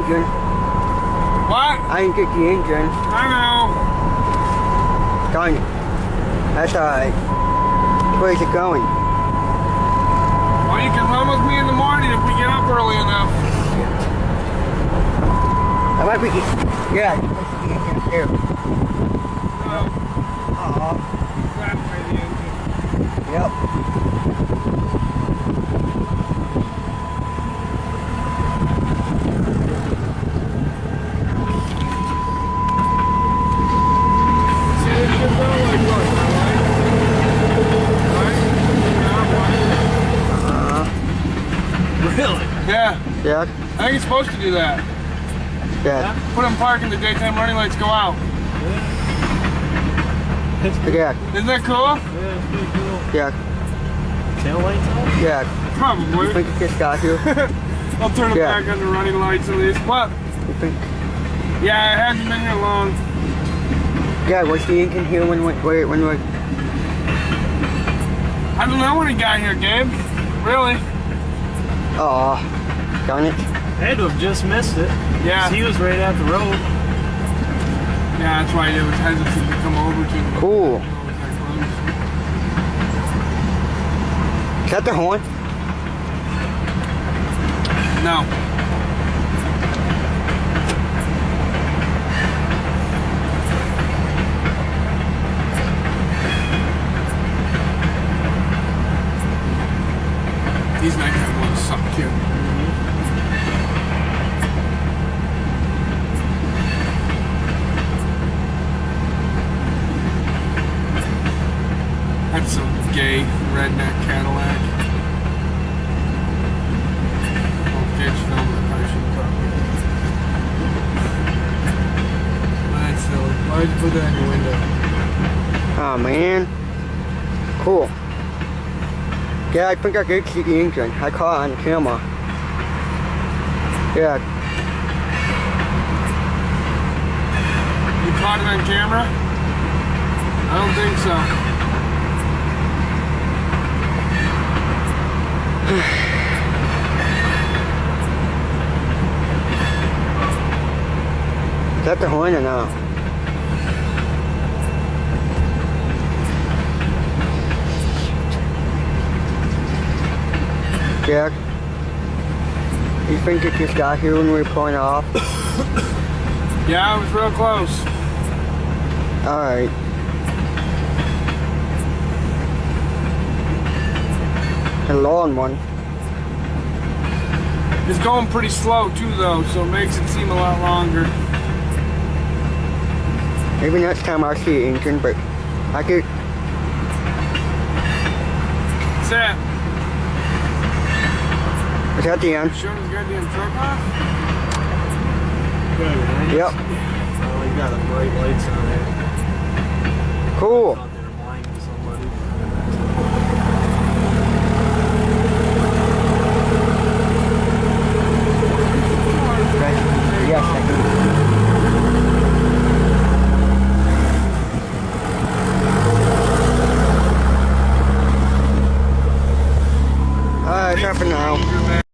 engine. What? I didn't get the engine. I know. Darn it. That's alright. Where's it going? Well, you can run with me in the morning if we get up early enough. I might be. Yeah, I think the engine too. No. That way the engine. Yep. Really? Yeah. Yeah. I think it's supposed to do that. Yeah. Put them park in the daytime running lights go out. Yeah. Isn't that cool? Yeah, it's pretty cool. Yeah. Tail lights on? Yeah. Probably. You think it just got here? I'll turn it Yeah. back on the running lights at least. What? You think? Yeah, it hasn't been here long. Yeah, was the engine here when we I don't know when it got here, Gabe. Really? Oh, darn it. Had to have just missed it. Yeah. He was right at the road. Yeah, that's why it was hesitant to come over to. Cool. Is that the horn? No. These nighttime ones suck too. That's some gay redneck Cadillac. Oh, bitch, no, I shouldn't talk about it. That's silly. Why'd you put that in your window? Oh man. Cool. Yeah, I think I did see the engine. I caught it on the camera. Yeah. You caught it on camera? I don't think so. Is that the horn or no? Jack, you think it just got here when we were pulling off? Yeah, it was real close. Alright. A long one. It's going pretty slow too though, so it makes it seem a lot longer. Maybe next time I see an engine, but I could. What's that? Is that the end? Showing his goddamn truck off? Good, right? Yep. Oh, he got the bright lights on it. Cool. Thought they were blinding somebody. Yes, I do. Alright, it's happening now.